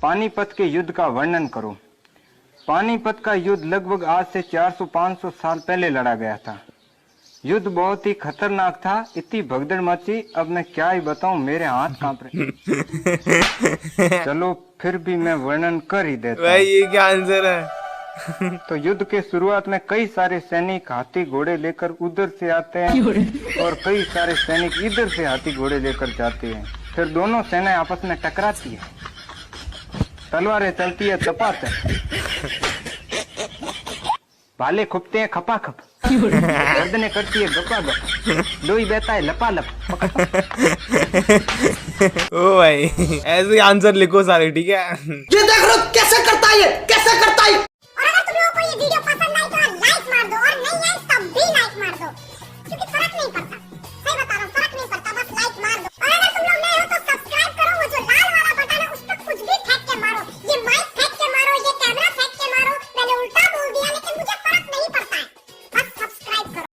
पानीपत के युद्ध का वर्णन करो। पानीपत का युद्ध लगभग आज से 400-500 साल पहले लड़ा गया था। युद्ध बहुत ही खतरनाक था, इतनी भगदड़ मची, अब मैं क्या ही बताऊं, मेरे हाथ कांप रहे। चलो फिर भी मैं वर्णन कर ही देता भाई हूं। ये क्या आंसर है? तो युद्ध के शुरुआत में कई सारे सैनिक हाथी घोड़े लेकर उधर से आते हैं और कई सारे सैनिक इधर से हाथी घोड़े लेकर जाते हैं। फिर दोनों सेनाएं आपस में टकराती है, तलवारें चलती है तपाते, भाले खुपते हैं खपाखप, गर्दनें करती है गपागप, लोई बहता है लपालप। ओ भाई ऐसे आंसर लिखो सारे, ठीक है? ये देख रहे हो कैसे करता है, ये कैसे करता है। और अगर तुम्हें कोई वीडियो